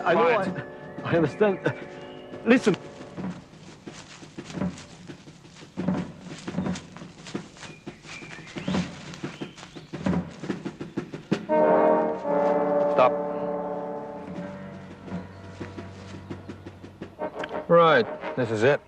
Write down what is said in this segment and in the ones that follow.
I know. I understand. Listen. Stop. Right, this is it.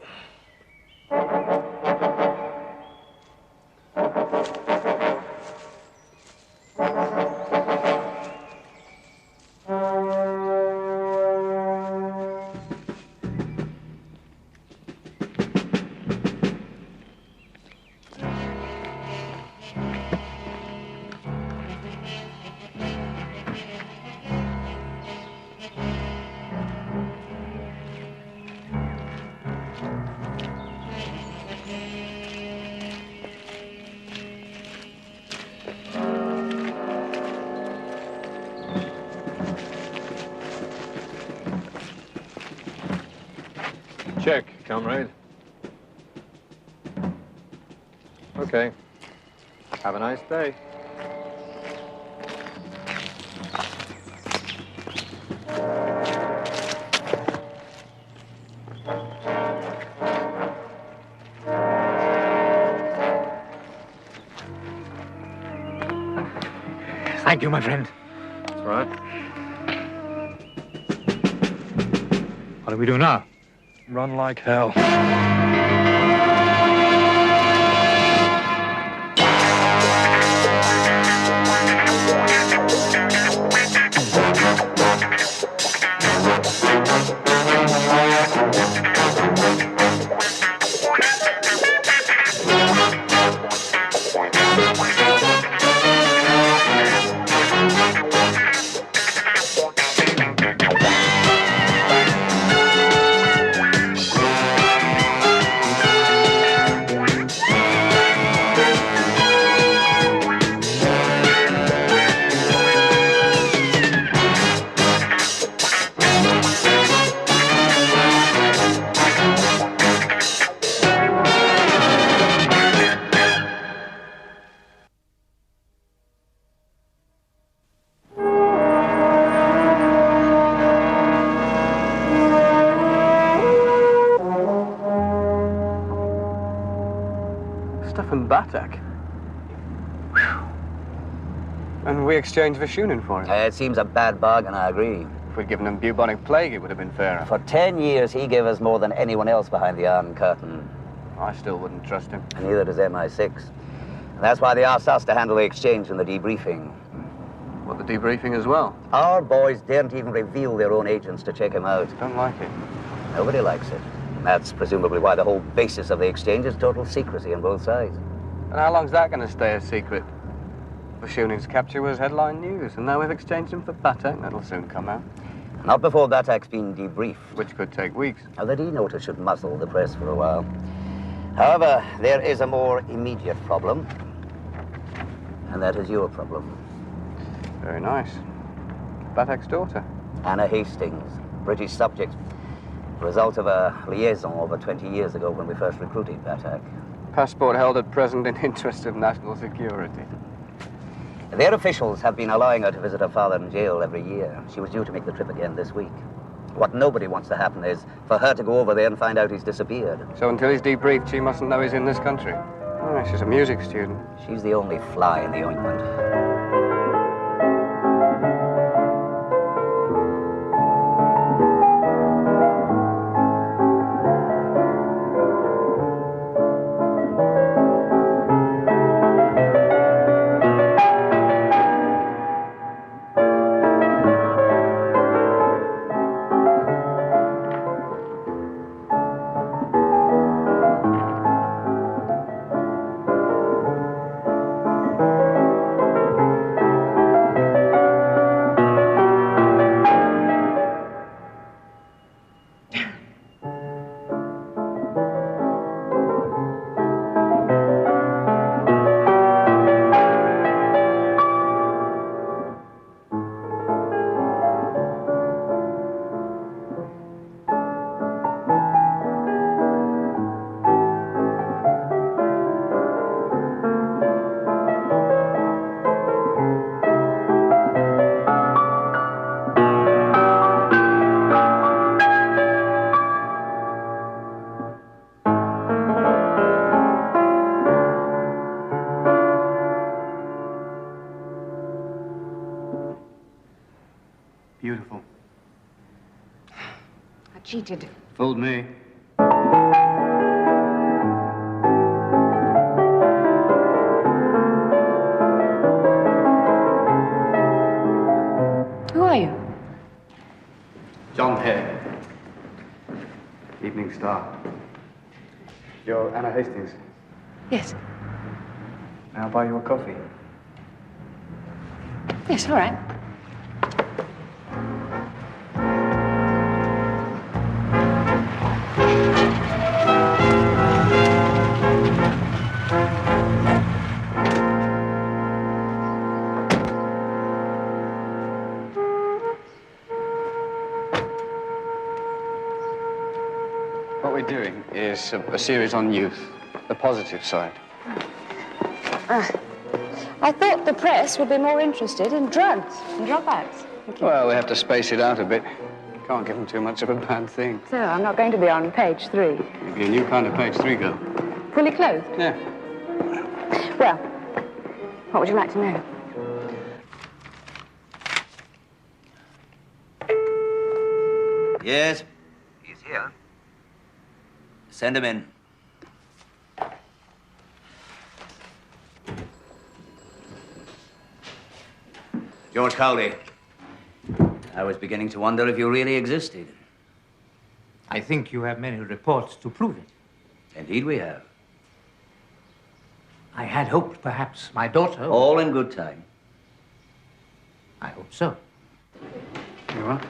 Check, comrade. Okay. Have a nice day. Thank you, my friend. That's right. What do we do now? Run like hell. Stefan Batak. And we exchanged Vishunin for him. It seems a bad bargain, I agree. If we'd given him bubonic plague, it would have been fairer. For 10 years, he gave us more than anyone else behind the Iron Curtain. I still wouldn't trust him. And neither does MI6. And that's why they asked us to handle the exchange and the debriefing. What, the debriefing as well? Our boys daren't even reveal their own agents to check him out. Don't like it. Nobody likes it. And that's presumably why the whole basis of the exchange is total secrecy on both sides. And how long's that going to stay a secret? Vishunin's capture was headline news, and now we've exchanged him for Batak. That'll soon come out. Not before Batak's been debriefed. Which could take weeks. Now, the D-notice should muzzle the press for a while. However, there is a more immediate problem. And that is your problem. Very nice. Batak's daughter. Anna Hastings, British subject. Result of a liaison over 20 years ago when we first recruited Batak. Passport held at present in interest of national security. Their officials have been allowing her to visit her father in jail every year. She was due to make the trip again this week. What nobody wants to happen is for her to go over there and find out he's disappeared. So until he's debriefed, she mustn't know he's in this country. Oh, she's a music student. She's the only fly in the ointment. cheated. Fooled me. Who are you? John Hare. Evening Star. You're Anna Hastings. Yes. May I buy you a coffee? Yes, all right. What we're doing is a series on youth, the positive side. I thought the press would be more interested in drugs and dropouts. Thank you. Well, we have to space it out a bit. Can't give them too much of a bad thing. So, I'm not going to be on page 3. You'll be a new kind of page 3 girl. Fully clothed? Yeah. Well, what would you like to know? Yes? He's here. Send him in. George Cowley. I was beginning to wonder if you really existed. I think you have many reports to prove it. Indeed we have. I had hoped perhaps my daughter... All in good time. I hope so. You are?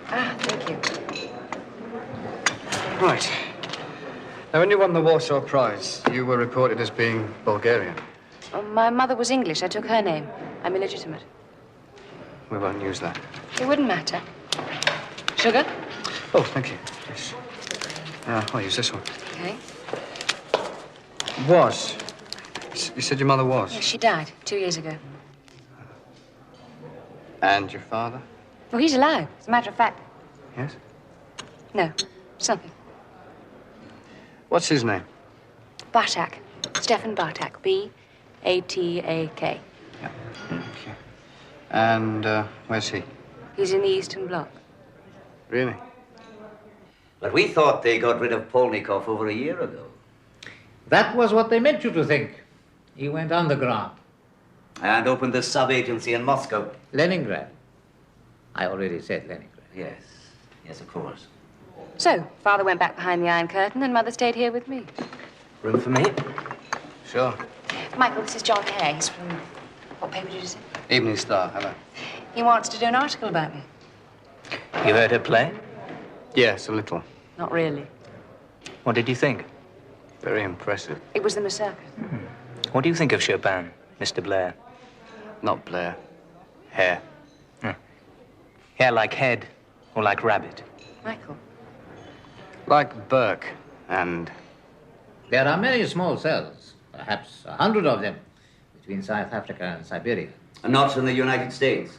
Ah, thank you. Right. Now, when you won the Warsaw Prize, you were reported as being Bulgarian. Oh, my mother was English. I took her name. I'm illegitimate. We won't use that. It wouldn't matter. Sugar? Oh, thank you. Yes. I'll use this one. Okay. Was. You said your mother was? Yes, she died 2 years ago. And your father? Well, he's alive, as a matter of fact. Yes? No, something. What's his name? Bartak. Stefan Bartak. B-A-T-A-K. Yeah. Okay. And where's he? He's in the Eastern Bloc. Really? But we thought they got rid of Polnikov over a year ago. That was what they meant you to think. He went underground. And opened the sub-agency in Moscow. Leningrad. I already said Leningrad. Yes. Yes, of course. So, father went back behind the Iron Curtain and mother stayed here with me. Room for me? Sure. Michael, this is John Hare. He's from... What paper did you say? Evening Star, hello. He wants to do an article about me. You heard her play? Yes, a little. Not really. What did you think? Very impressive. It was the Mazurka. What do you think of Chopin, Mr. Blair? Not Blair. Hare. Hair like head or like rabbit? Michael. Like Burke and... There are many small cells, perhaps 100 of them, between South Africa and Siberia. Not in the United States.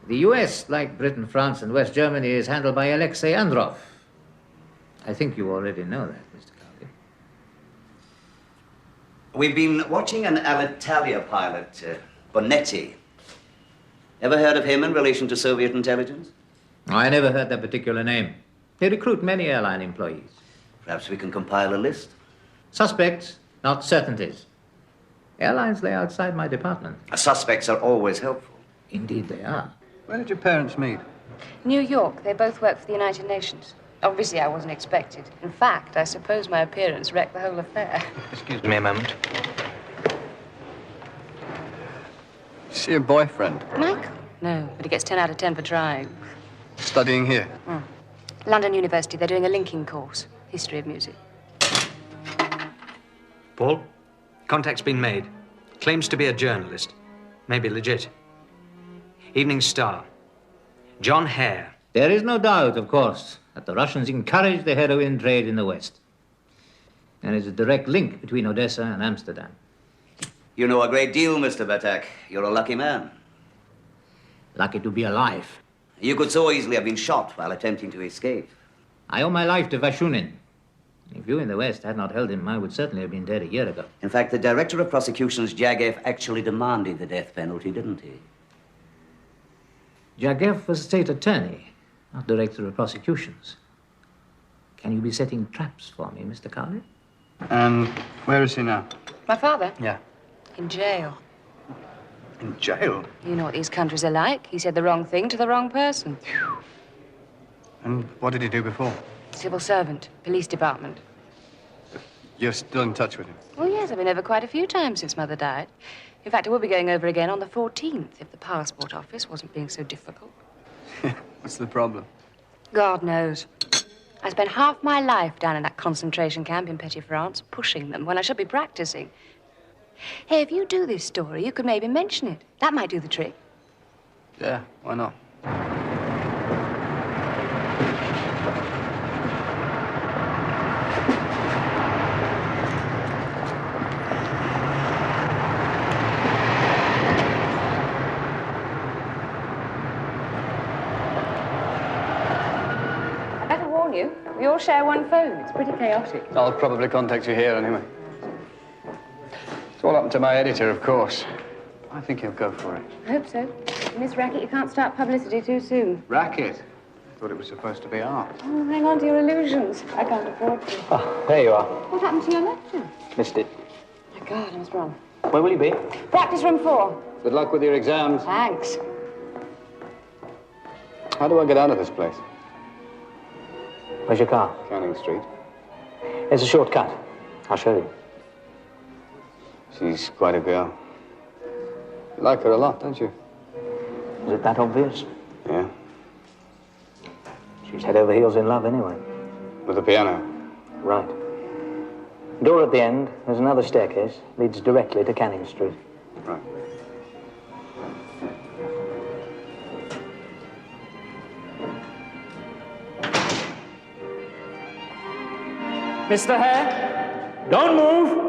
The U.S., like Britain, France, and West Germany, is handled by Alexei Androv. I think you already know that, Mr. Cowley. We've been watching an Alitalia pilot, Bonetti. Ever heard of him in relation to Soviet intelligence? I never heard that particular name. They recruit many airline employees. Perhaps we can compile a list. Suspects, not certainties. Airlines lay outside my department. Suspects are always helpful. Indeed they are. Where did your parents meet? New York. They both work for the United Nations. Obviously, I wasn't expected. In fact, I suppose my appearance wrecked the whole affair. Excuse me a moment. Is she a boyfriend? Michael? No, but he gets 10 out of 10 for trying. Studying here? London University. They're doing a linking course. History of music. Paul, contact's been made. Claims to be a journalist. Maybe legit. Evening Star. John Hare. There is no doubt, of course, that the Russians encourage the heroin trade in the West. There is a direct link between Odessa and Amsterdam. You know a great deal, Mr. Batak. You're a lucky man. Lucky to be alive. You could so easily have been shot while attempting to escape. I owe my life to Vashunin. If you in the West had not held him, I would certainly have been dead a year ago. In fact, the director of prosecutions, Jagev, actually demanded the death penalty, didn't he? Jagev was state attorney, not director of prosecutions. Can you be setting traps for me, Mr. Cowley? And where is he now? My father? Yeah. In jail. In jail? You know what these countries are like. He said the wrong thing to the wrong person. And what did he do before? Civil servant, police department. You're still in touch with him? Well, yes, I've been over quite a few times since Mother died. In fact, I will be going over again on the 14th, if the passport office wasn't being so difficult. What's the problem? God knows. I spent half my life down in that concentration camp in Petit France, pushing them when I should be practicing. Hey, if you do this story, you could maybe mention it. That might do the trick. Yeah, why not? I better warn you, we all share one phone. It's pretty chaotic. I'll probably contact you here anyway. It's all happened to my editor, of course. I think he'll go for it. I hope so. In this racket, you can't start publicity too soon. Racket? I thought it was supposed to be art. Oh, hang on to your illusions. I can't afford to. Oh, there you are. What happened to your lecture? Missed it. My God, I must run. Where will you be? Practice room 4. Good luck with your exams. Thanks. How do I get out of this place? Where's your car? Canning Street. There's a shortcut. I'll show you. She's quite a girl. You like her a lot, don't you? Is it that obvious? Yeah. She's head over heels in love anyway. With the piano. Right. Door at the end. There's another staircase. Leads directly to Canning Street. Right. Mr. Hare, don't move.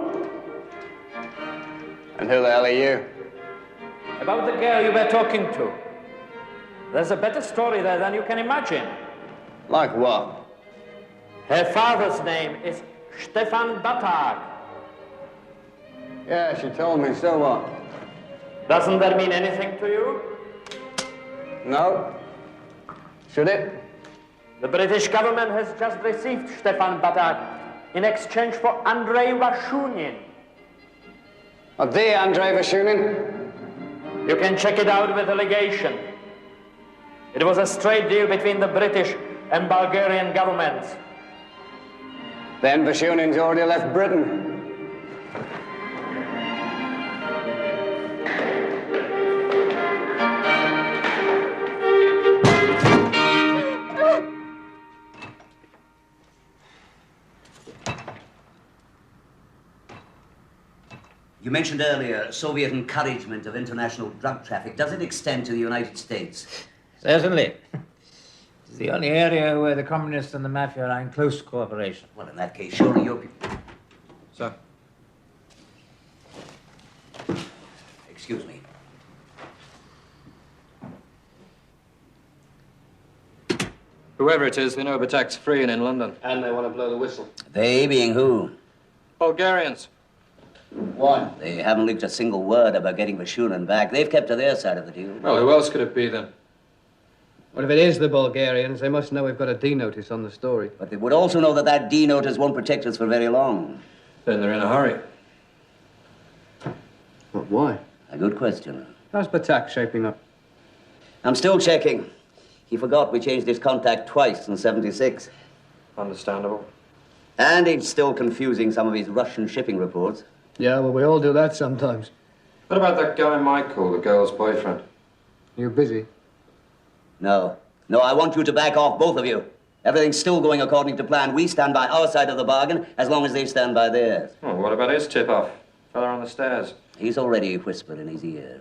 And who the hell are you? About the girl you were talking to. There's a better story there than you can imagine. Like what? Her father's name is Stefan Batak. Yeah, she told me, so what? Doesn't that mean anything to you? No. Should it? The British government has just received Stefan Batak in exchange for Andrei Vashunin. Oh, the Andrei Vashunin? You can check it out with the legation. It was a straight deal between the British and Bulgarian governments. Then Vashunin's already left Britain. You mentioned earlier Soviet encouragement of international drug traffic. Does it extend to the United States? Certainly. It's the only area where the communists and the mafia are in close cooperation. Well, in that case, surely you're... Sir. Excuse me. Whoever it is, they know Batak's free and in London. And they want to blow the whistle. They being who? Bulgarians. Why? They haven't leaked a single word about getting Vashunin back. They've kept to their side of the deal. Well, who else could it be then? Well, if it is the Bulgarians, they must know we've got a D notice on the story. But they would also know that that D notice won't protect us for very long. Then they're in a hurry. But why? A good question. How's Batak shaping up? I'm still checking. He forgot we changed his contact twice in '76. Understandable. And he's still confusing some of his Russian shipping reports. Yeah, well, we all do that sometimes. What about that guy Michael, the girl's boyfriend? You're busy. No. No, I want you to back off, both of you. Everything's still going according to plan. We stand by our side of the bargain as long as they stand by theirs. Oh, what about his tip-off? Fella on the stairs. He's already whispered in his ear.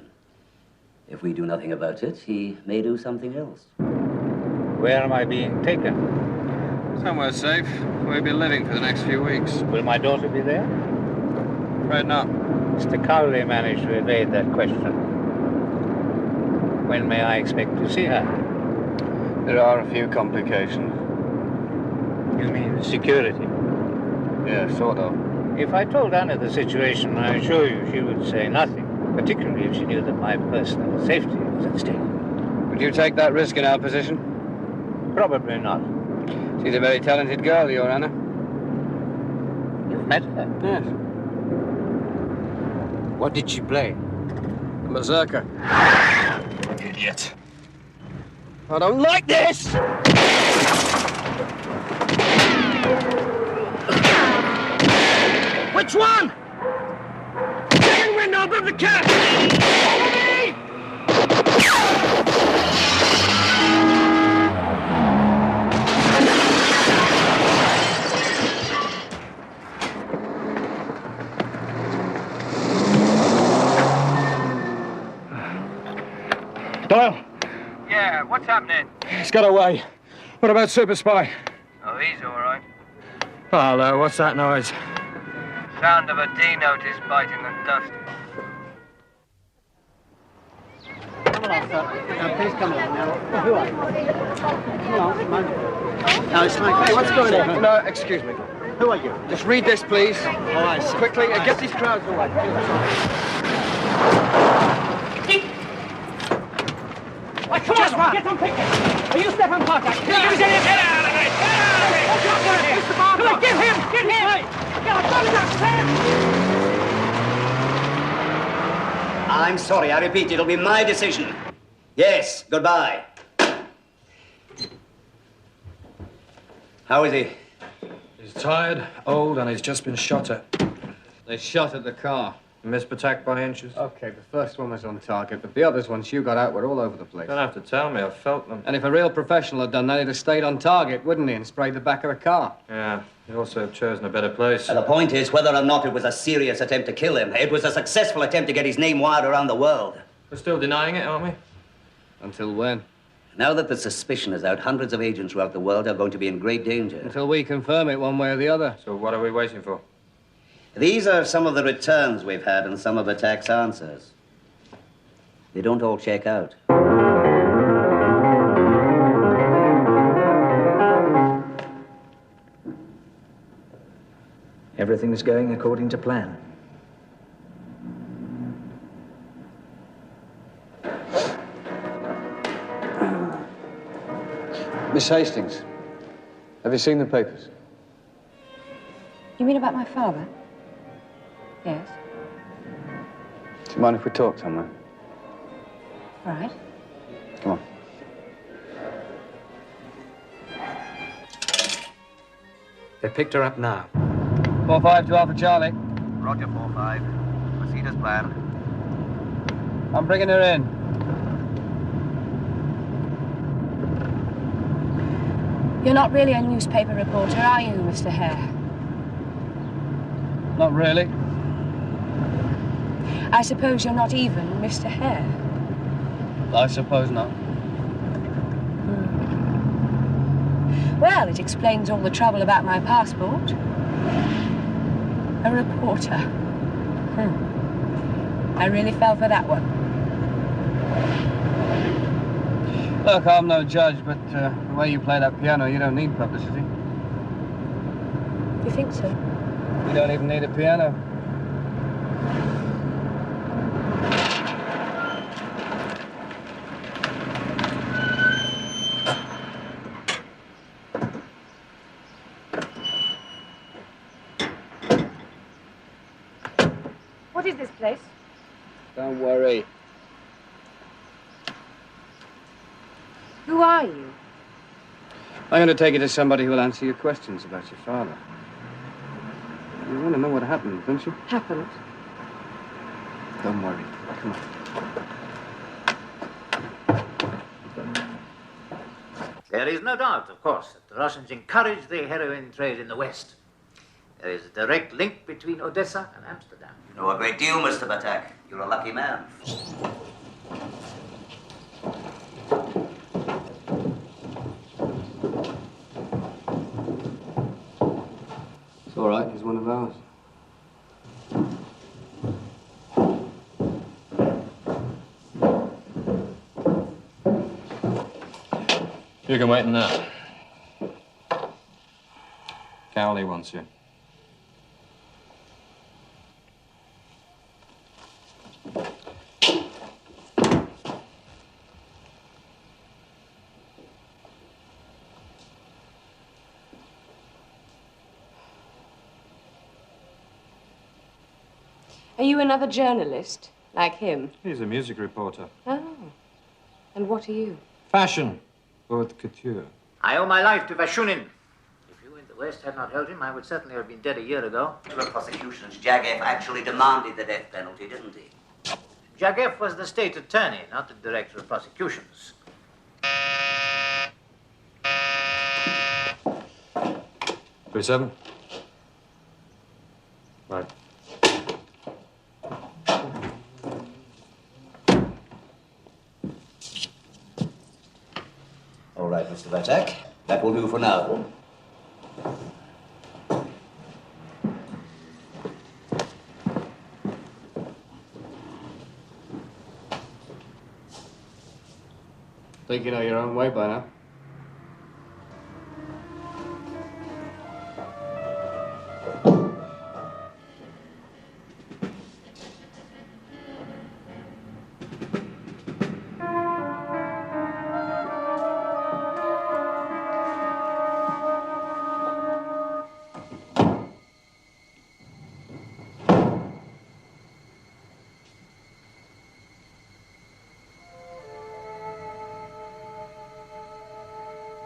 If we do nothing about it, he may do something else. Where am I being taken? Somewhere safe. We'll be living for the next few weeks. Will my daughter be there? Afraid not. Mr. Cowley managed to evade that question. When may I expect to see her? There are a few complications. You mean security? Yeah, sort of. If I told Anna the situation, I assure you she would say nothing, particularly if she knew that my personal safety was at stake. Would you take that risk in our position? Probably not. She's a very talented girl, Your Honor. You've met her? Yes. What did she play? A berserker. Idiot. I don't like this! Which one? Second window above the cat! Doyle, Yeah, what's happening? he's got away. What about Super Spy? Oh, he's all right. Hello, what's that noise? Sound of a D notice biting the dust. Come along, sir. Now, please come along. Now, who are you? Come along, man. Now, it's like, hey, what's going on? No, excuse me. Who are you? Just read this, please. Oh, I see. Quickly, and get these crowds away. Come on, get some pictures. Are you Stefan Partak? Get out of it! Get out of it! What's happening? Mr. Barber! Come on, get him! Get him! I'm sorry, I repeat, it'll be my decision. Yes, goodbye. How is he? He's tired, old, and he's just been shot at. They shot at the car. Missed attack by inches. Okay, the first one was on target, but the others, once you got out, were all over the place. Don't have to tell me, I felt them. And if a real professional had done that, he'd have stayed on target, wouldn't he, and sprayed the back of the car. Yeah, he'd also have chosen a better place. The point is whether or not it was a serious attempt to kill him. It was a successful attempt to get his name wired around the world. We're still denying it, aren't we? Until when? Now that the suspicion is out, hundreds of agents throughout the world are going to be in great danger. Until we confirm it one way or the other. So what are we waiting for? These are some of the returns we've had and some of Attack's answers. They don't all check out. Everything's going according to plan. Miss Hastings, have you seen the papers? You mean about my father? Yes. Do you mind if we talk somewhere? All right. Come on. They picked her up now. 4-5 to Alpha Charlie. Roger, 4-5. Proceed as planned. I'm bringing her in. You're not really a newspaper reporter, are you, Mr. Hare? Not really. I suppose you're not even Mr. Hare. I suppose not. Well, it explains all the trouble about my passport. A reporter. I really fell for that one. Look, I'm no judge, but the way you play that piano, you don't need publicity. You think so? You don't even need a piano. What is this place? Don't worry. Who are you? I'm going to take you to somebody who will answer your questions about your father. You want to know what happened, don't you? Happened. Don't worry. Come on. There is no doubt, of course, that the Russians encourage the heroin trade in the West. There is a direct link between Odessa and Amsterdam. You know a great deal, Mr. Batak. You're a lucky man. It's all right. He's one of ours. You can wait in there. Cowley wants you. Are you another journalist, like him? He's a music reporter. Oh. And what are you? Fashion. Haute couture. I owe my life to Vashunin. If you in the West had not held him, I would certainly have been dead a year ago. The prosecutions, Jagev actually demanded the death penalty, didn't he? Jagev was the state attorney, not the director of prosecutions. 37. Right. All right, Mr. Vatak. That will do for now. Think you know your own way by now.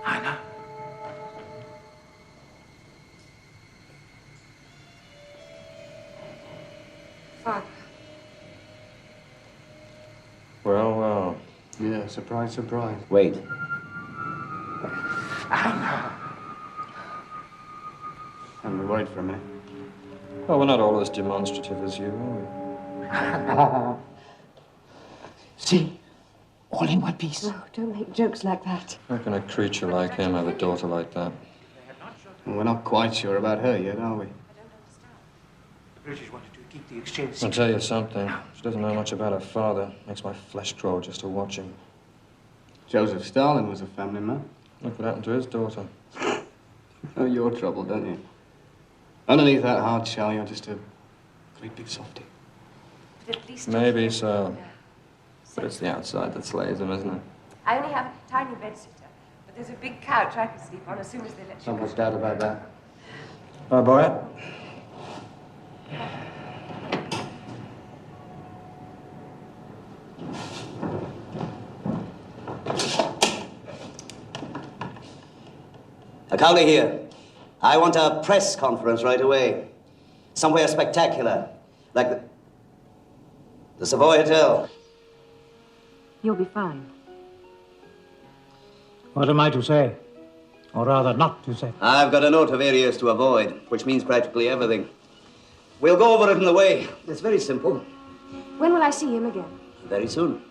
Anna? Father. Well, well. Yeah, surprise, surprise. Wait. And we wait for a minute. Well, we're not all as demonstrative as you, are See? All in one piece. Oh, don't make jokes like that. we? How can a creature like him have a daughter like that? Well, we're not quite sure about her yet, are we? The British wanted to keep the exchange I'll secret. tell you something. She doesn't know much about her father. Makes my flesh crawl just to watch him. Joseph Stalin was a family man. Look what happened to his daughter. Oh, you're trouble, don't you? Underneath that hard shell, you're just a great big softy. But at least Maybe so. But it's the outside that slays him, isn't it? I only have a tiny bedsitter, but there's a big couch I can sleep on as soon as they let you. Not much doubt about that. Oh, boy. Cowley here. I want a press conference right away. Somewhere spectacular. Like the Savoy Hotel. You'll be fine. What am I to say? Or rather, not to say? I've got a note of areas to avoid, which means practically everything. We'll go over it on the way. It's very simple. When will I see him again? Very soon.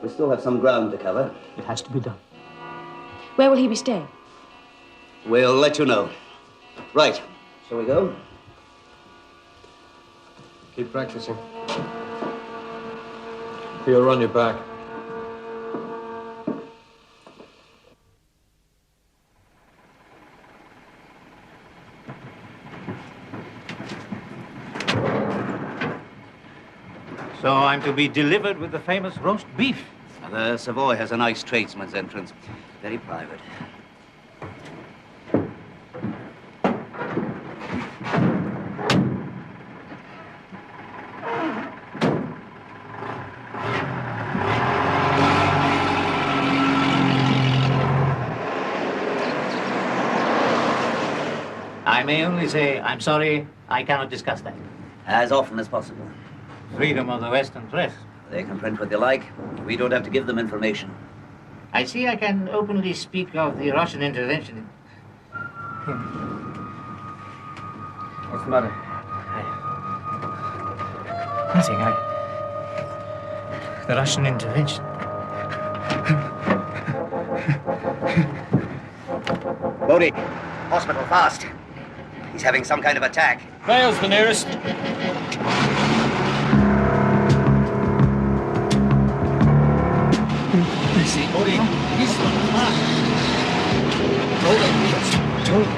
We still have some ground to cover. It has to be done. Where will he be staying? We'll let you know. Right. Shall we go? Keep practicing. He'll run you back. So I'm to be delivered with the famous roast beef. The Savoy has a nice tradesman's entrance. Very private. I may only say, I'm sorry, I cannot discuss that. As often as possible. Freedom of the Western press. They can print what they like. We don't have to give them information. I see I can openly speak of the Russian intervention. What's the matter? Nothing, the Russian intervention. Bodie, hospital, fast. He's having some kind of attack. Vale's the nearest.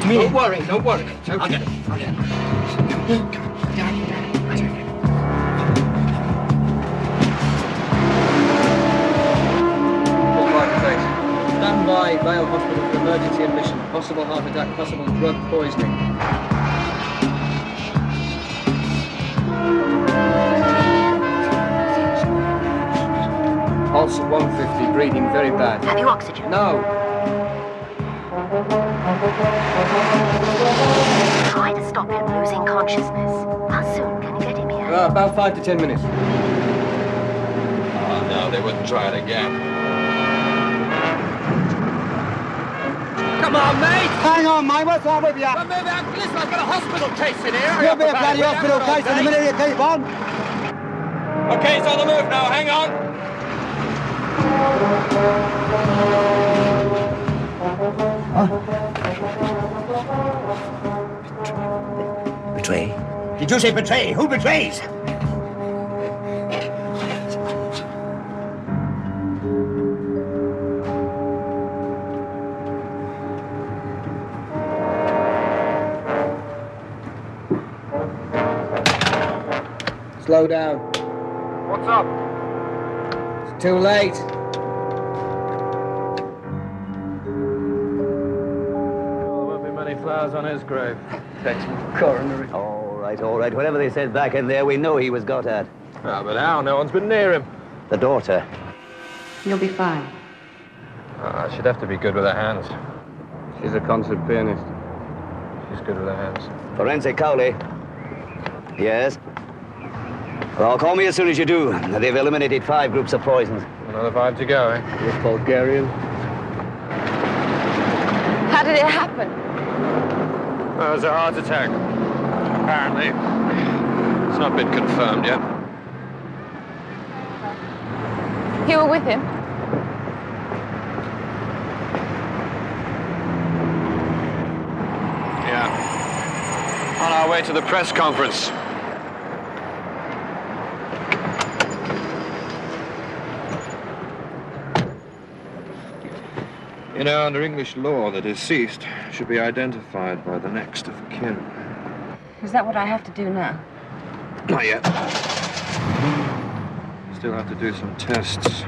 Don't worry, don't worry. Okay. I'll get him. Stand by, Vale Hospital for emergency admission. Possible heart attack, possible drug poisoning. Pulse at 150, breathing very bad. Have you oxygen? No. Try to stop him losing consciousness. How soon can you get him here? About 5 to 10 minutes. Oh, no, they wouldn't try it again. Come on, mate! Hang on, mate, what's up with you? Well, maybe listen, I've got a hospital case in here. You'll be a bloody hospital case in a minute, you keep on. Okay, it's on the move now. Hang on. Betray? Did you say betray? Who betrays? Slow down. What's up? It's too late. Well, there won't be many flowers on his grave. Textbook coronary. All right. Whatever they said back in there, we know he was got at. Ah, but how? No one's been near him. The daughter. You'll be fine. She'd have to be good with her hands. She's a concert pianist. She's good with her hands. Forensic Cowley. Yes? Well, call me as soon as you do. They've eliminated 5 groups of poisons. Another 5 to go, eh? You're Bulgarian. How did it happen? Well, it was a heart attack. Apparently. It's not been confirmed yet. You were with him? Yeah. On our way to the press conference. You know, under English law, the deceased should be identified by the next of kin. Is that what I have to do now? Not yet. Still have to do some tests.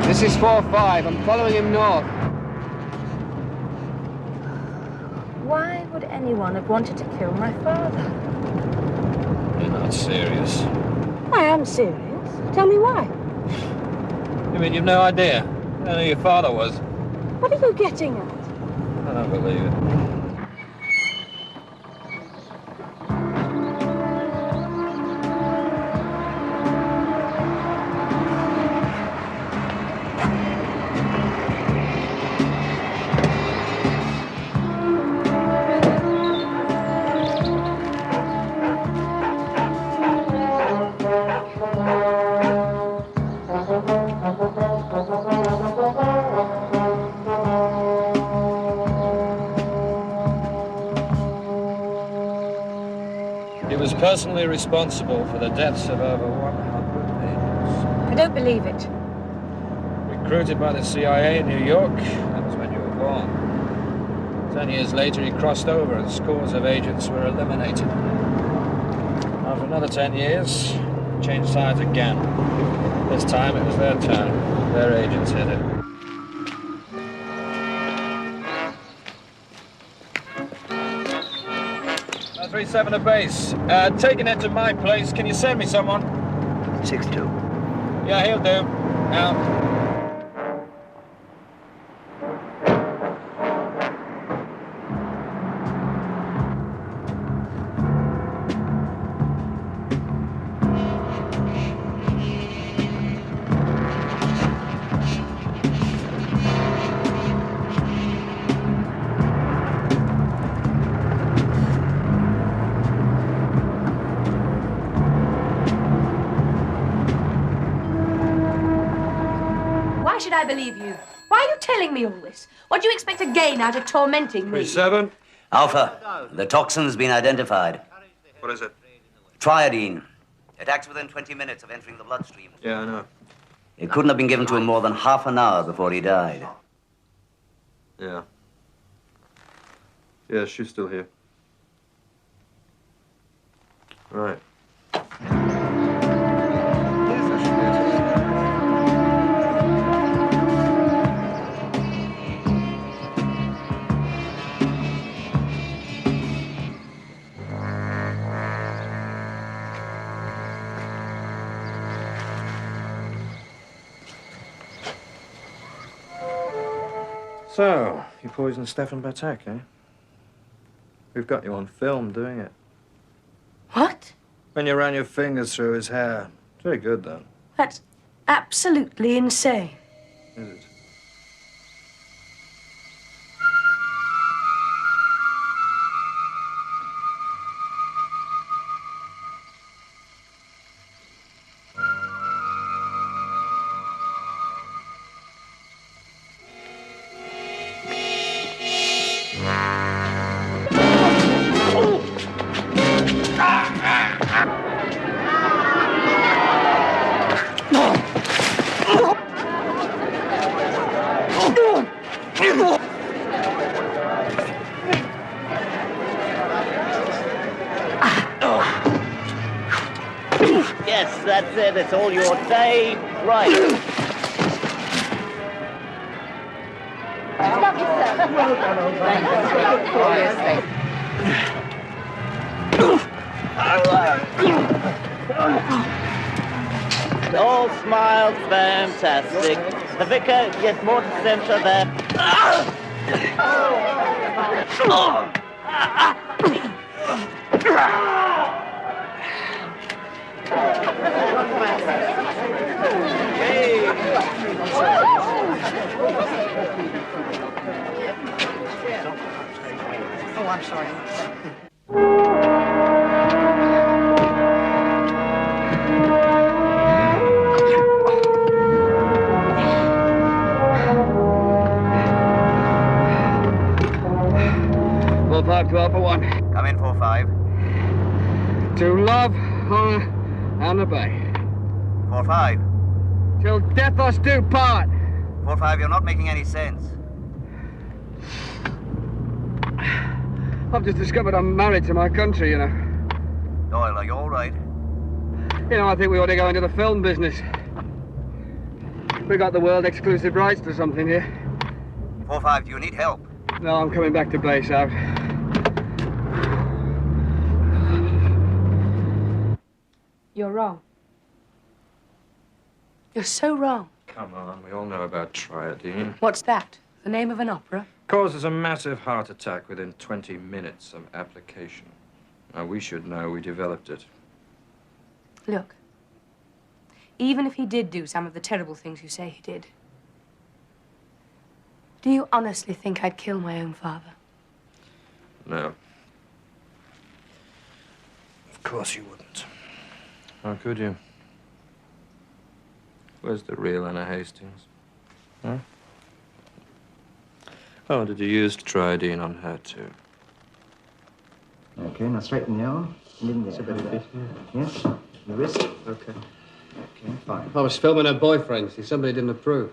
This is 4-5. I'm following him north. Why would anyone have wanted to kill my father? You're not serious. I am serious. Tell me why. You mean you've no idea? I don't know who your father was. What are you getting at? I don't believe it. He was personally responsible for the deaths of over 100 agents. I don't believe it. Recruited by the CIA in New York, that was when you were born. 10 years later, he crossed over and scores of agents were eliminated. After another 10 years, he changed sides again. This time it was their turn. Their agents hit it. 37 a base. Taking it to my place. Can you send me someone? 6-2. Yeah, he'll do. Out. Why should I believe you? Why are you telling me all this? What do you expect to gain out of tormenting me? 37. Alpha, the toxin's been identified. What is it? Triadine. It acts within 20 minutes of entering the bloodstream. Yeah, I know. It couldn't have been given to him more than half an hour before he died. Yeah. Yeah, she's still here. Right. So, you poisoned Stefan Batak, eh? We've got you on film doing it. What? When you ran your fingers through his hair. It's very good, though. That's absolutely insane. Is it? Yes, that's it. It's all your day. Right. Lovely, sir. Well done, thank you. All smiles, fantastic. The vicar, yes, more to center there. Oh, I'm sorry. Well, 512 for 1. Come in, 4-5. To love, honor, and obey. 4-5. Till death us do part. 4-5, you're not making any sense. I've just discovered I'm married to my country, you know. Doyle, are you all right? You know, I think we ought to go into the film business. We got the world exclusive rights to something here. 4-5, do you need help? No, I'm coming back to base out. You're wrong. You're so wrong. Come on, we all know about Triadine. What's that? The name of an opera? Causes a massive heart attack within 20 minutes of application. Now, we should know we developed it. Look, even if he did do some of the terrible things you say he did, do you honestly think I'd kill my own father? No. Of course you wouldn't. How could you? Where's the real Anna Hastings? Huh? Oh, did you use Triadine on her, too? Okay, now straighten the arm. It's a bit of it. Yes. The wrist. Okay. Okay, fine. I was filming her boyfriend. See, somebody didn't approve.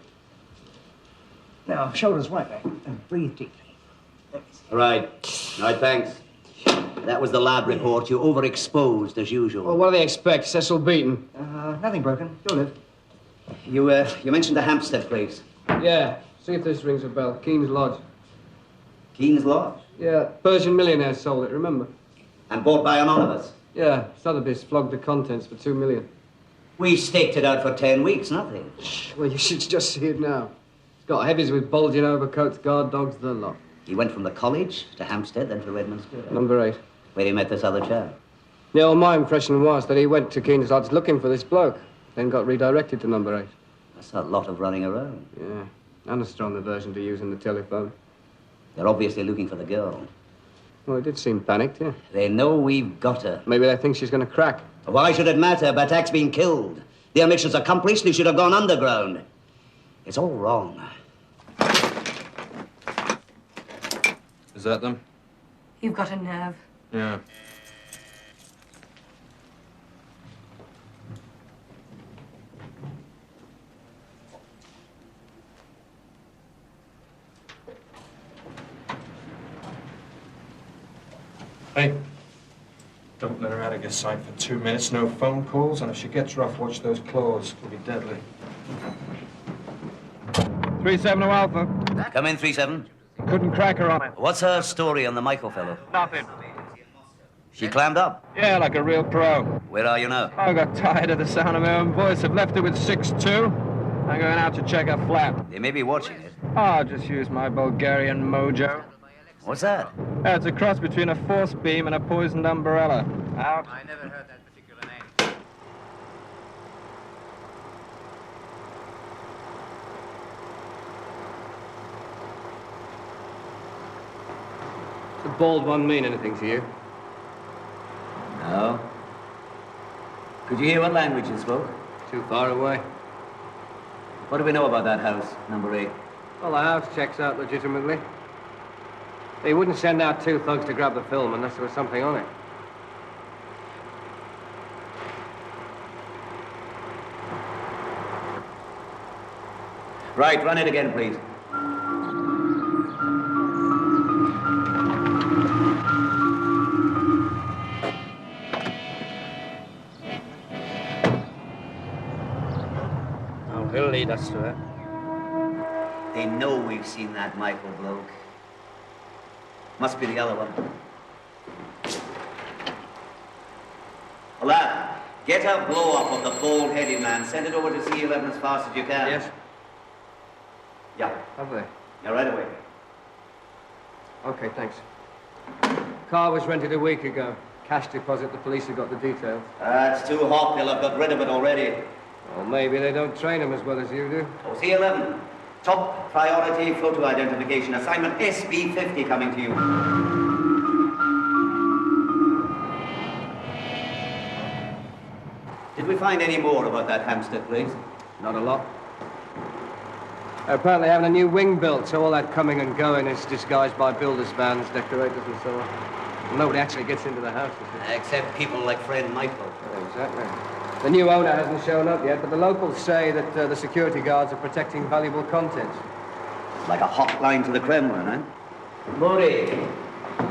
Now, shoulders right back and breathe deeply. Right. Right, thanks. That was the lab report. You overexposed, as usual. Well, what do they expect? Cecil Beaton? Nothing broken. You'll live. You mentioned the Hampstead place. Yeah. See if this rings a bell. Keen's Lodge. Keen's Lodge? Yeah. Persian millionaire sold it, remember? And bought by Anonymous? Yeah. Sotheby's flogged the contents for $2 million. We staked it out for 10 weeks, nothing. Well, you should just see it now. It's got heavies with bulging overcoats, guard dogs, the lot. He went from the college to Hampstead, then to Redmond Square. Number 8. Where he met this other chap. Yeah, well, my impression was that he went to Keen's Lodge looking for this bloke, then got redirected to number 8. That's a lot of running around. Yeah. And a strong aversion to using the telephone. They're obviously looking for the girl. Well, it did seem panicked, yeah. They know we've got her. Maybe they think she's going to crack. Why should it matter? Batak's been killed. Their mission's accomplished. They should have gone underground. It's all wrong. Is that them? You've got a nerve. Yeah. Hey, don't let her out of your sight for 2 minutes. No phone calls, and if she gets rough, watch those claws. They'll be deadly. 3-7 Alpha. Come in, 3-7. Couldn't crack her on it. What's her story on the Michael fellow? Nothing. She climbed up. Yeah, like a real pro. Where are you now? I got tired of the sound of my own voice. I've left her with 6-2. I'm going out to check a flat. They may be watching it. Oh, I'll just use my Bulgarian mojo. What's that? It's a cross between a force beam and a poisoned umbrella. Out. I never heard that particular name. Does the bald one mean anything to you? No. Could you hear what language he spoke? Too far away. What do we know about that house, number 8? Well, the house checks out legitimately. He wouldn't send out 2 thugs to grab the film unless there was something on it. Right, run it again, please. Oh, he'll lead us to it. They know we've seen that Michael bloke. Must be the other one. Lad, get a blow-up of the bald-headed man. Send it over to C11 as fast as you can. Yes? Yeah. Have they? Yeah, right away. Okay, thanks. Car was rented a week ago. Cash deposit, the police have got the details. It's too hot, they'll have got rid of it already. Well, maybe they don't train them as well as you do. Oh, C11. Top priority photo identification. Assignment SB50 coming to you. Did we find any more about that Hampstead place? Not a lot. They're apparently having a new wing built, so all that coming and going is disguised by builders' vans, decorators, and so on. Nobody actually gets into the house, you see. Except people like friend Michael. Exactly. The new owner hasn't shown up yet, but the locals say that the security guards are protecting valuable contents. Like a hotline to the Kremlin, eh? Murray, did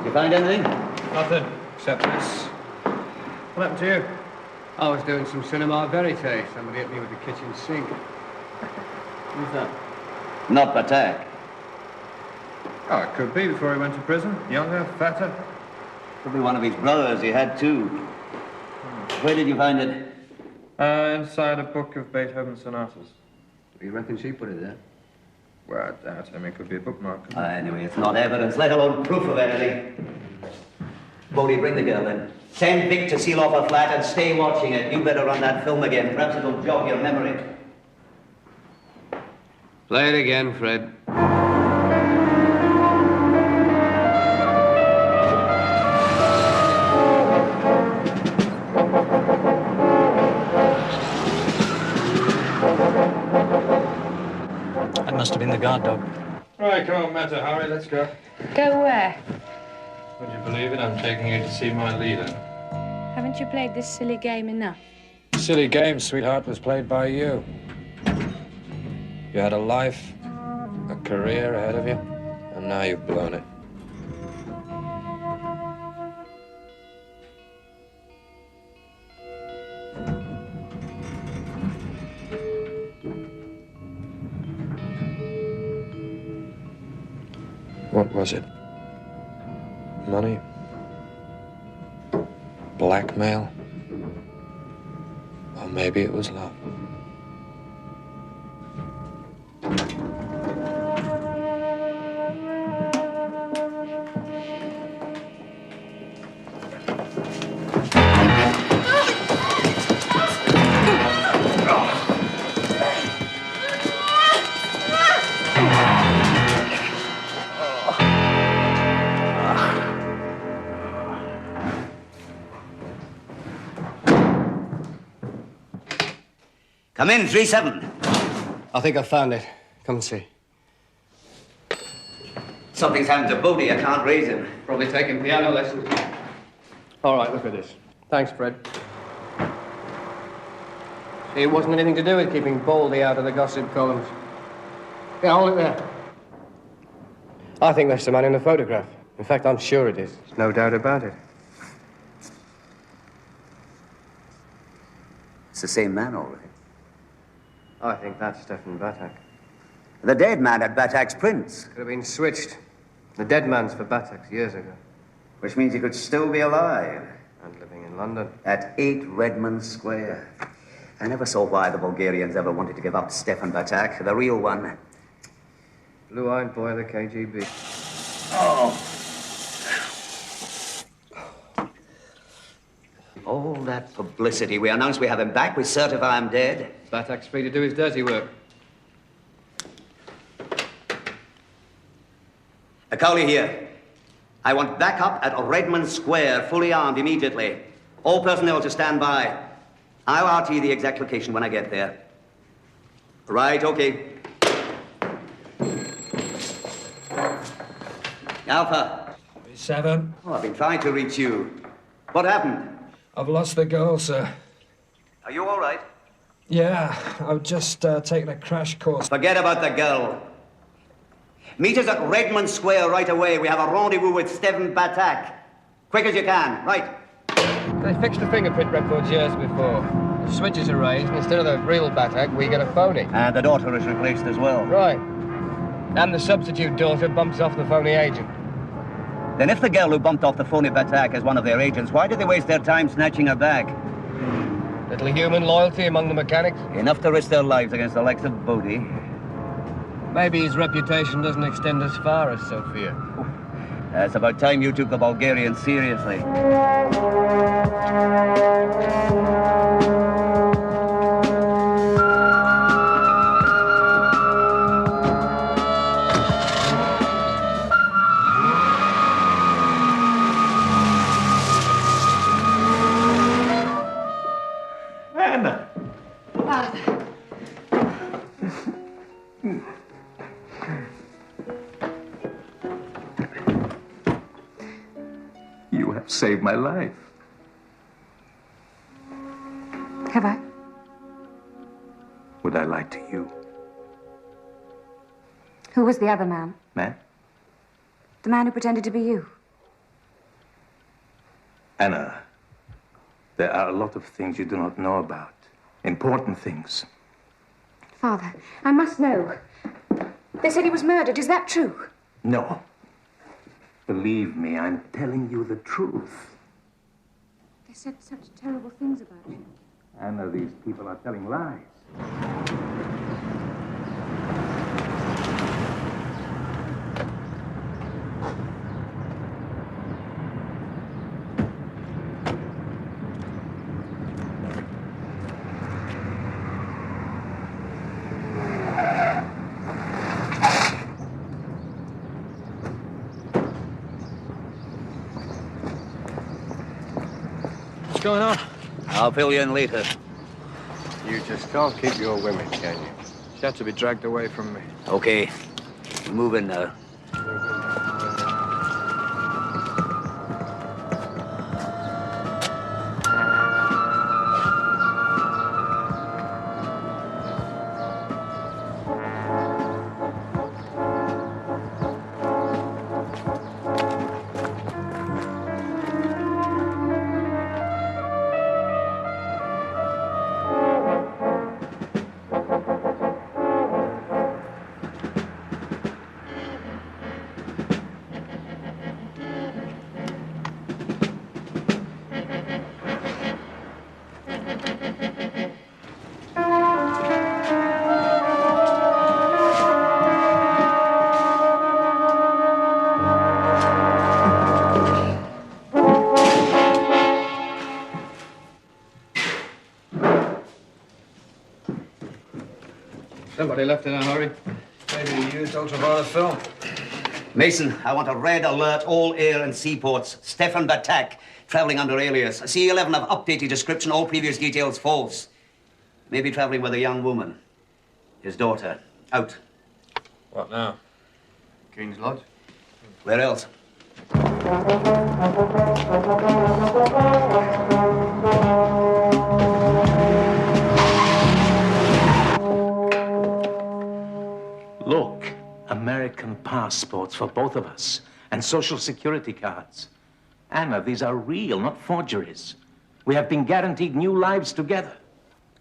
you find anything? Nothing, except this. What happened to you? I was doing some cinema verite. Somebody hit me with the kitchen sink. Who's that? Not Batak. Oh, it could be before he went to prison. Younger, fatter. Could be one of his brothers. He had 2. Where did you find it? Inside a book of Beethoven's sonatas. You reckon she put it there? Well, I doubt. I mean, it could be a bookmark. Anyway, it's not evidence, let alone proof of anything. Bodie, bring the girl in. Send Vic to seal off her flat and stay watching it. You better run that film again. Perhaps it'll jog your memory. Play it again, Fred. That must have been the guard dog. Right, come on, Meta, hurry, let's go. Go where? Would you believe it? I'm taking you to see my leader. Haven't you played this silly game enough? Silly game, sweetheart, was played by you. You had a life, a career ahead of you, and now you've blown it. What was it? Money? Blackmail? Or maybe it was love. Come in, 3-7. I think I found it. Come and see. Something's happened to Bodie. I can't raise him. Probably taking piano lessons. All right, look at this. Thanks, Fred. See, it wasn't anything to do with keeping Baldy out of the gossip columns. Yeah, hold it there. I think that's the man in the photograph. In fact, I'm sure it is. There's no doubt about it. It's the same man, all right. I think that's Stefan Batak. The dead man at Batak's prints. Could have been switched. The dead man's for Batak's years ago. Which means he could still be alive. And living in London. At 8 Redmond Square. I never saw why the Bulgarians ever wanted to give up Stefan Batak, the real one. Blue-eyed boy of the KGB. Oh. All that publicity. We announce we have him back. We certify him dead. Batak's free to do his dirty work. Cowley here. I want backup at Redmond Square, fully armed immediately. All personnel to stand by. I'll RT the exact location when I get there. Right, okay. Alpha. 7. Oh, I've been trying to reach you. What happened? I've lost the girl, sir. Are you all right? Yeah, I've just taken a crash course. Forget about the girl. Meet us at Redmond Square right away. We have a rendezvous with Stefan Batak. Quick as you can, right? They fixed the fingerprint records years before. The switches are raised, and instead of the real Batak, we get a phony. And the daughter is replaced as well. Right. And the substitute daughter bumps off the phony agent. Then if the girl who bumped off the phony Batak is one of their agents, why did they waste their time snatching her back? Little human loyalty among the mechanics. Enough to risk their lives against the likes of Bodie. Maybe his reputation doesn't extend as far as Sofia. It's about time you took the Bulgarians seriously. Anna! Father. You have saved my life. Have I? Would I lie to you? Who was the other man? Man? The man who pretended to be you? Anna, there are a lot of things you do not know about. Important things. Father, I must know. They said he was murdered. Is that true? No. Believe me, I'm telling you the truth. They said such terrible things about you. Anna, these people are telling lies. What's going on? I'll fill you in later. You just can't keep your women, can you? She had to be dragged away from me. Okay. Move in now. Somebody left in a hurry. Maybe he used ultraviolet film. Mason, I want a red alert, all air and seaports. Stefan Batak, traveling under alias. C-11 of updated description, all previous details false. Maybe traveling with a young woman. His daughter. Out. What now? King's Lodge. Where else? Look, American passports for both of us and social security cards. Anna, these are real, not forgeries. We have been guaranteed new lives together.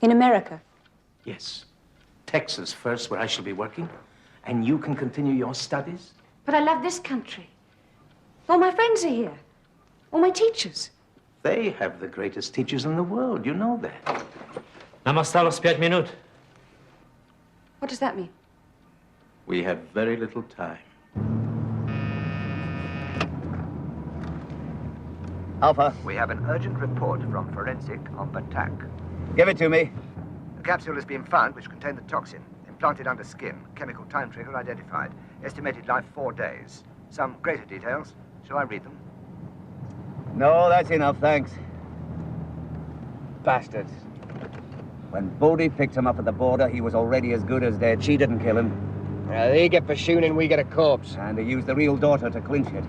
In America? Yes. Texas first, where I shall be working, and you can continue your studies. But I love this country. All my friends are here. All my teachers. They have the greatest teachers in the world, you know that. Нам осталось 5 минут. What does that mean? We have very little time. Alpha. We have an urgent report from Forensic on Batak. Give it to me. A capsule has been found which contained the toxin. Implanted under skin. Chemical time trigger identified. Estimated life 4 days. Some greater details. Shall I read them? No, that's enough, thanks. Bastards. When Bodie picked him up at the border, he was already as good as dead. She didn't kill him. They get Bashoonin, we get a corpse. And they used the real daughter to clinch it.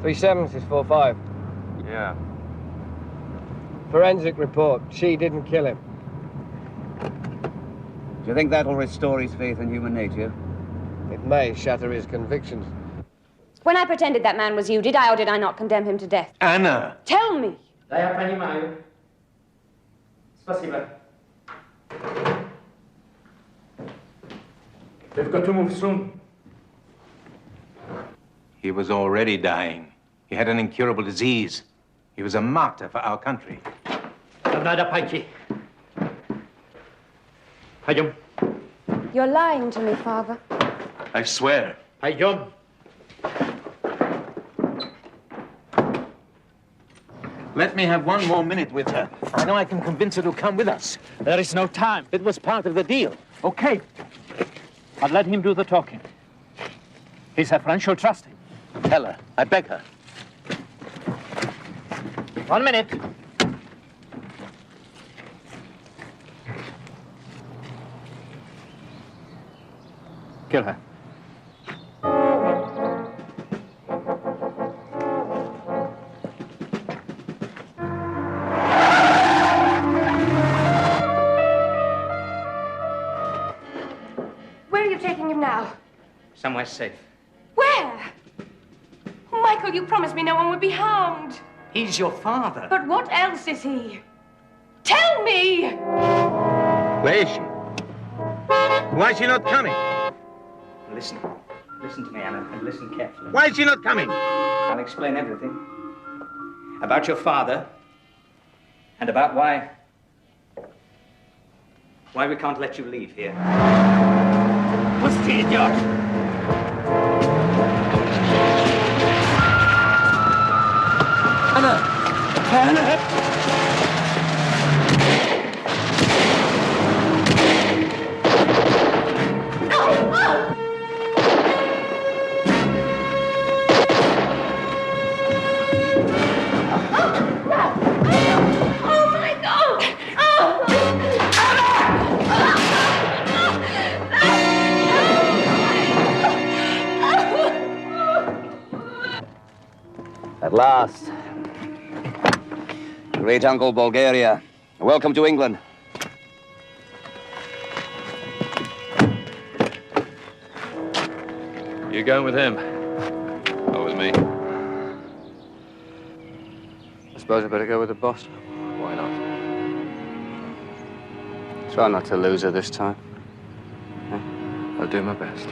3 7s is 4-5. Yeah. Forensic report. She didn't kill him. Do you think that'll restore his faith in human nature? It may shatter his convictions. When I pretended that man was you, did I or did I not condemn him to death? Anna! Tell me! Да, я понимаю. Спасибо. We've got to move soon. He was already dying. He had an incurable disease. He was a martyr for our country. Нам надо пойти. Пойдем. You're lying to me, Father. I swear. Пойдем. Let me have 1 more minute with her. I know I can convince her to come with us. There is no time. It was part of the deal. Okay. But let him do the talking. He's her friend, she'll trust him. Tell her. I beg her. 1 minute. Kill her. Where are you taking him now? Somewhere safe. Where? Michael, you promised me no one would be harmed. He's your father. But what else is he? Tell me! Where is she? Why is she not coming? Listen. Listen to me, Anna, and listen carefully. Why is she not coming? I'll explain everything. About your father, and about why we can't let you leave here. Pussy idiot! Anna! Anna! Oh, my God! At last. Great Uncle Bulgaria. Welcome to England. You going with him? Or with me? I suppose I better go with the boss. Why not? Try not to lose her this time. I'll do my best.